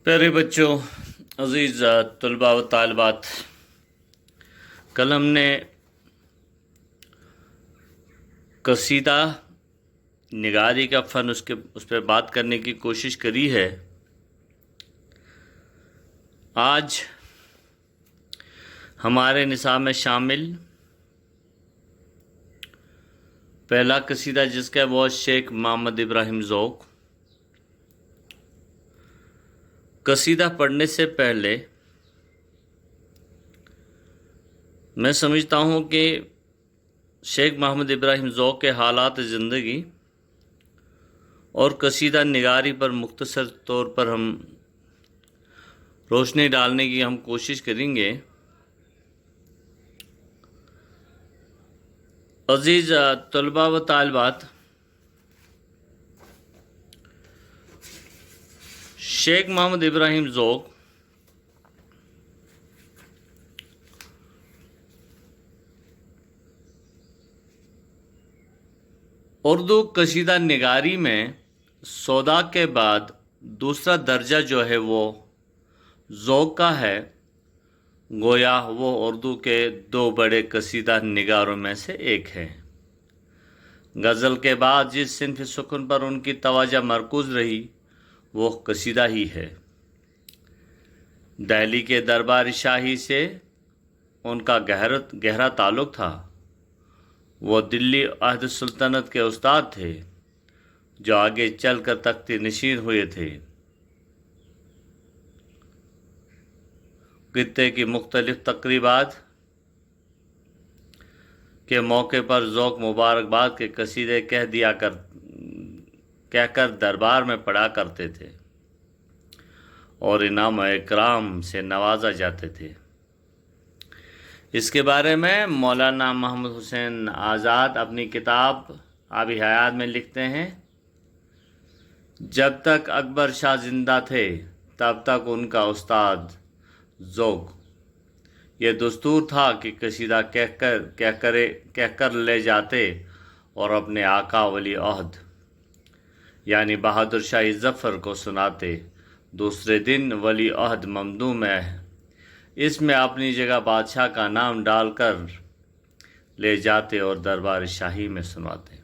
प्यारे बच्चों, अजीज़ तलबा व तालिबात, कल हमने कसीदा निगारी का फ़न उस पर बात करने की कोशिश करी है। आज हमारे निसाब में शामिल पहला कसीदा जिसका वो शेख मोहम्मद इब्राहिम ज़ौक़। कसीदा पढ़ने से पहले मैं समझता हूँ कि शेख मोहम्मद इब्राहिम ज़ौक़ के हालात ज़िंदगी और कसीदा निगारी पर मुख्तसर तौर पर हम रोशनी डालने की हम कोशिश करेंगे। अजीज़ तलबा व तालिबात, शेख मोहम्मद इब्राहिम ज़ौक़ उर्दू कसीदा निगारी में सौदा के बाद दूसरा दर्जा जो है वो ज़ौक़ का है। गोया वो उर्दू के दो बड़े कसीदा निगारों में से एक है। गज़ल के बाद जिस सिन्फ़ सुकून पर उनकी तवज्जो मरकूज़ रही वो कसीदा ही है। दिल्ली के दरबार शाही से उनका गहरा ताल्लुक़ था। वो दिल्ली अहद सुल्तनत के उस्ताद थे जो आगे चलकर तख्ती नशीन हुए थे। खित्ते की मुख्तलिफ तकरीबात के मौके पर ज़ौक़ मुबारकबाद के कसीदे कहकर दरबार में पढ़ा करते थे और इनाम इकराम से नवाजा जाते थे। इसके बारे में मौलाना मोहम्मद हुसैन आज़ाद अपनी किताब आबी हयात में लिखते हैं, जब तक अकबर शाह ज़िंदा थे तब तक उनका उस्ताद ज़ौक़ ये दस्तूर था कि कसीदा कहकर ले जाते और अपने आका वली अहद यानी बहादुर शाह ज़फ़र को सुनाते। दूसरे दिन वली अहद ममदू में इसमें अपनी जगह बादशाह का नाम डालकर ले जाते और दरबार शाही में सुनाते।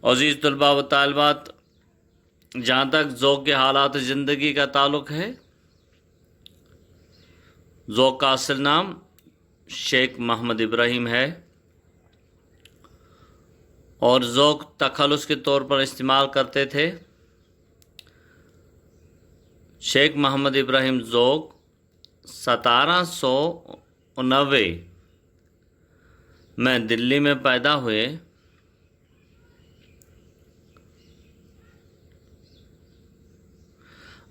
अज़ीज़ तलबा व तालिबात, जहाँ तक ज़ौक़ के हालात ज़िंदगी का ताल्लुक़ है, ज़ौक़ का असल नाम शेख मोहम्मद इब्राहिम है और ज़ौक़ तखल्लुस के तौर पर इस्तेमाल करते थे। शेख मोहम्मद इब्राहिम ज़ौक़ 1790 में दिल्ली में पैदा हुए।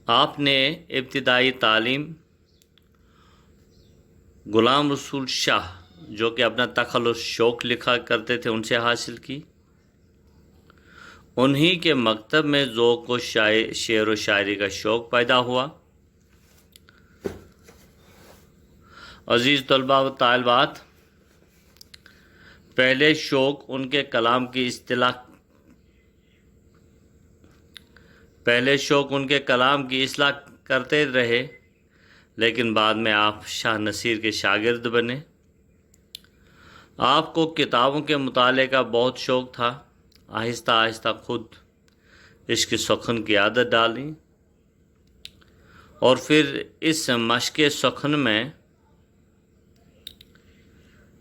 आपने इब्तिदाई तालीम ग़ुलाम रसूल शाह जो कि अपना तखल्लुस शौक़ लिखा करते थे उनसे हासिल की। उन्हीं के मकतब में ज़ौक़ को शेर व शायरी का शौक़ पैदा हुआ। अज़ीज़ तलबा व तालिबात, पहले शौक़ उनके कलाम की इस्लाह करते रहे, लेकिन बाद में आप शाह नसीर के शागिर्द बने। आपको किताबों के मुताले का बहुत शौक़ था। आहिस्ता आहिस्ता खुद इश्क़ सुखन की आदत डाली और फिर इस मशक़ सुखन में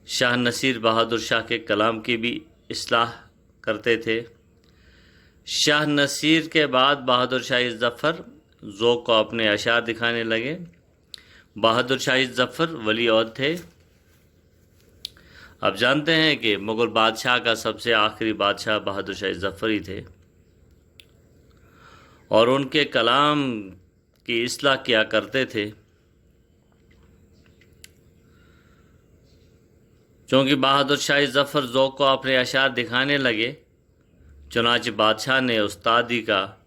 शाह नसीर बहादुर शाह के कलाम की भी इस्लाह करते थे। शाह नसीर के बाद बहादुर शाह ज़फ़र ज़ौक़ को अपने अशार दिखाने लगे। बहादुर शाह ज़फ़र वली अहद थे। अब जानते हैं कि मुग़ल बादशाह का सबसे आखिरी बादशाह बहादुर शाह ज़फ़र ही थे और उनके कलाम की इस्लाह किया करते थे। चूँकि बहादुर शाह ज़फ़र ज़ौक़ को अपने अशार दिखाने लगे, चुनांचे बादशाह ने उस्तादी का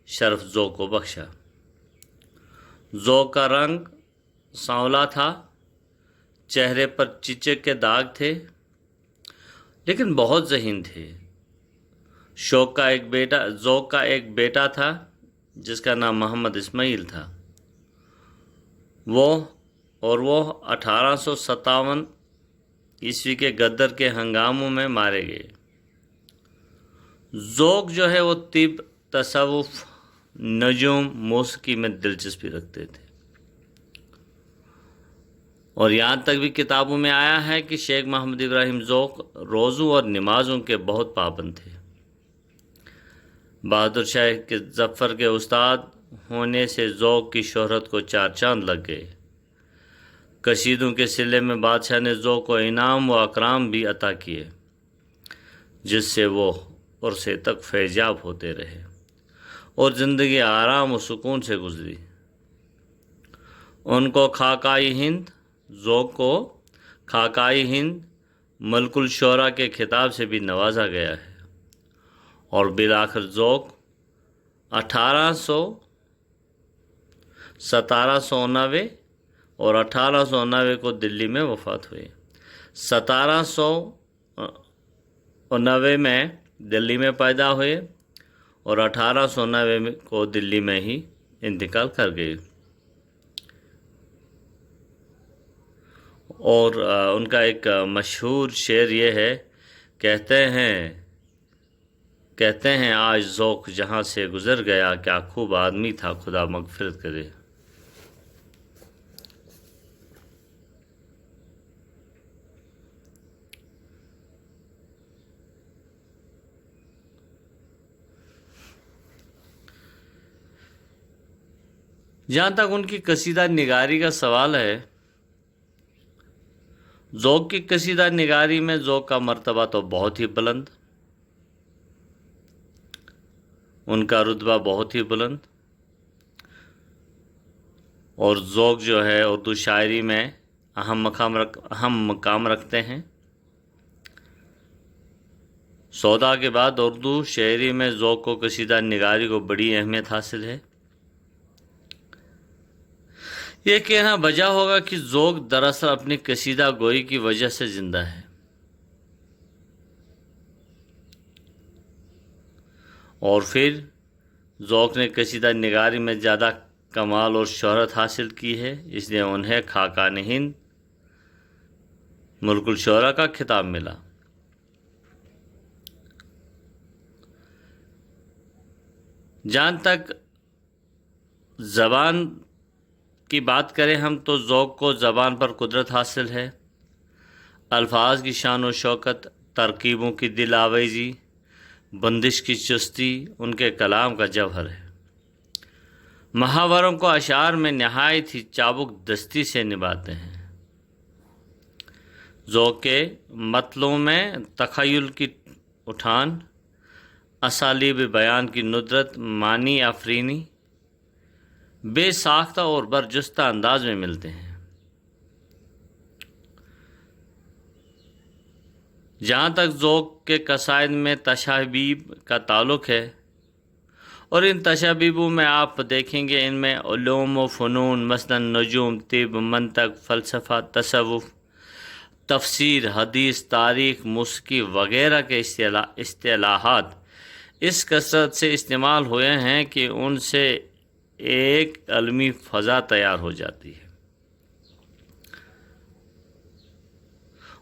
शर्फ ज़ौक़ को बख्शा। ज़ौक़ का रंग सांवला था, चेहरे पर चिचक के दाग थे, लेकिन बहुत ज़हीन थे। ज़ौक़ का एक बेटा था जिसका नाम मोहम्मद इस्माइल था, वो 1857 ईस्वी के गदर के हंगामों में मारे गए। ज़ोक जो है वो तिब, तसव्वुफ़, नजूम, मौसीकी में दिलचस्पी रखते थे, और यहाँ तक भी किताबों में आया है कि शेख मोहम्मद इब्राहिम ज़ोक रोज़ों और नमाज़ों के बहुत पाबंद थे। बहादुर शाह के ज़फ़र के उस्ताद होने से ज़ोक की शोहरत को चार चांद लग गए। कशीदों के सिले में बादशाह ने ज़ोक को इनाम व अकराम भी अता किए, जिससे वो उर्से तक फैजाब होते रहे और ज़िंदगी आराम और सुकून से गुजरी। उनको खाकाई हिंद, ज़ोक को खाकाई हिंद, मलकुल शोरा के खिताब से भी नवाजा गया है, और बिलाखिर ज़ोक 1799 और 1899 को दिल्ली में वफ़ात हुए। 1799 में दिल्ली में पैदा हुए और 1899 को दिल्ली में ही इंतकाल कर गए। और उनका एक मशहूर शेर ये है, कहते हैं आज ज़ोक जहाँ से गुज़र गया, क्या खूब आदमी था, खुदा मग़फ़िरत करे। जहाँ तक उनकी कसीदा निगारी का सवाल है, ज़ोक की कसीदा निगारी में ज़ोक का मर्तबा तो बहुत ही बुलंद, उनका रुतबा बहुत ही बुलंद, और ज़ोक जो है उर्दू शायरी में अहम मकाम रखते हैं। सौदा के बाद उर्दू शायरी में ज़ोक को कसीदा निगारी को बड़ी अहमियत हासिल है। ये कहना वजह होगा कि ज़ोक दरअसल अपनी कसीदा गोई की वजह से ज़िंदा है, और फिर ज़ोक ने कसीदा निगारी में ज़्यादा कमाल और शोहरत हासिल की है, इसलिए उन्हें खाकान हिंद, मुल्कुल शोरा का खिताब मिला। जहाँ तक ज़बान की बात करें हम, तो ज़ोक को ज़बान पर कुदरत हासिल है। अल्फाज की शान व शौकत, तरकीबों की दिल आवेज़ी, बंदिश की चुस्ती उनके कलाम का जवहर है। मुहावरों को अशार में नहायत ही चाबुक दस्ती से निभाते हैं। ज़ोक के मतलों में तख़य्युल की उठान, असालीब बयान की नुदरत, मानी आफरीनी बेसाख्ता और बरजस्ता अंदाज में मिलते हैं। जहाँ तक ज़ोक के कसायद में तशाबीब का ताल्लुक़ है, और इन तशाबीबों में आप देखेंगे इनमें उलूम व फ़नून मसलन नजूम, तिब, मंतक, फ़लसफ़ा, तसव्वुफ़, तफसीर, हदीस, तारीख़, मौसीकी वग़ैरह के इस्तिलाहात इस कसरत से इस्तेमाल हुए हैं कि उनसे एक अलमी फ़ज़ा तैयार हो जाती है,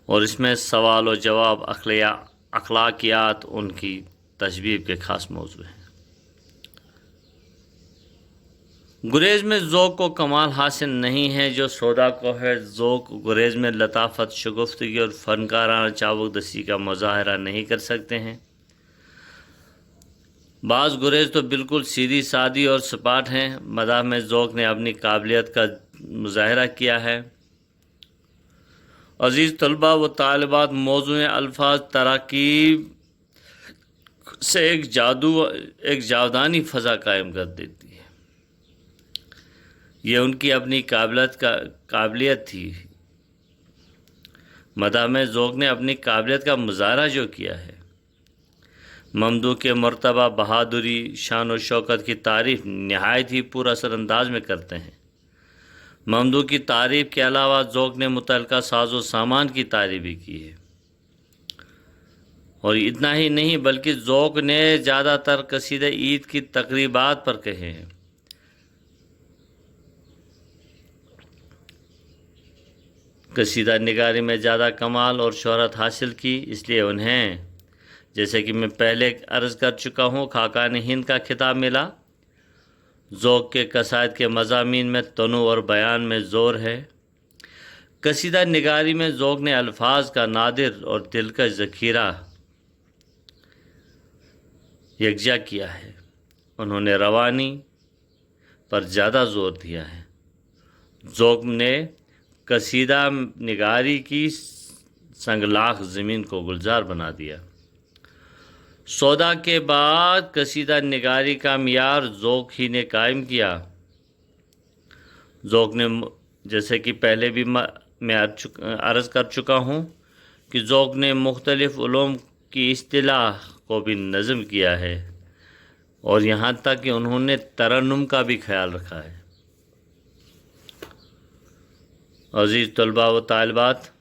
और इसमें सवाल व जवाब, अखलाकियात उनकी तशबीब के ख़ास मौजू हैं। गुरेज में ज़ोक को कमाल हासिल नहीं है जो सौदा को है। ज़ोक गुरेज में लताफ़त, शगुफ्तगी और फ़नकाराना चाबुक दस्ती का मुज़ाहरा नहीं कर सकते हैं। बाज़ गुरेज तो बिल्कुल सीधी सादी और सपाट हैं। मदाह में ज़ोक ने अपनी काबिलियत का मुज़ाहरा किया है। अज़ीज़ तलबा व तालिबात, मौज़ूए अल्फाज तराकीब से एक जावदानी फ़ज़ा कायम कर देती है। ये उनकी अपनी काबिलियत थी। मदाह में ज़ोक ने अपनी काबिलियत का मुज़ाहरा जो किया है, ममदू के मर्तबा, बहादुरी, शान व शौकत की तारीफ़ नहायत ही पुरअसर अंदाज में करते हैं। ममदू की तारीफ़ के अलावा ज़ोक ने मुतल्लिका साज़ो सामान की तारीफ़ भी की है, اور اتنا ہی نہیں بلکہ ذوق نے زیادہ تر قصیدے عید کی تقریبات پر کہے ہیں۔ قصیدہ نگاری میں زیادہ کمال اور شہرت حاصل کی، اس لیے انہیں، جیسے کہ میں پہلے عرض کر چکا ہوں، خاقان ہند کا خطاب ملا۔ ذوق کے قصائد کے مضامین میں تنوع اور بیان میں زور ہے۔ قصیدہ نگاری میں ذوق نے الفاظ کا نادر اور دلکش ذخیرہ یکجا کیا ہے۔ انہوں نے روانی پر زیادہ زور دیا ہے۔ ذوق نے قصیدہ نگاری کی سنگلاخ زمین کو گلزار بنا دیا۔ سودا کے بعد قصیدہ نگاری کا معیار ذوق ہی نے قائم کیا۔ ذوق نے، جیسے کہ پہلے بھی میں عرض کر چکا ہوں کہ ذوق نے مختلف علوم کی اصطلاح کو بھی نظم کیا ہے، اور یہاں تک کہ انہوں نے ترنم کا بھی خیال رکھا ہے۔ عزیز طلباء و طالبات،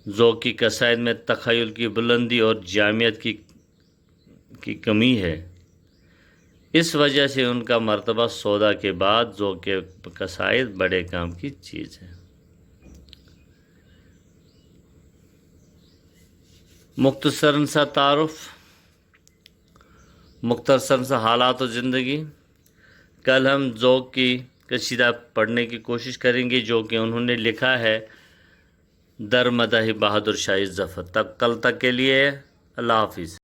ذوق کی قصائد میں تخیل کی بلندی اور جامعیت کی کمی ہے۔ اس وجہ سے ان کا مرتبہ سودا کے بعد ذوق کے قصائد بڑے کام کی چیز ہے۔ مختصراً سا تعارف، مختصراً سا حالات و زندگی۔ کل ہم ذوق کی قصیدہ پڑھنے کی کوشش کریں گے جو کہ انہوں نے لکھا ہے در مدح بہادر شاہ ظفر۔ تب کل تک کے لیے اللہ حافظ۔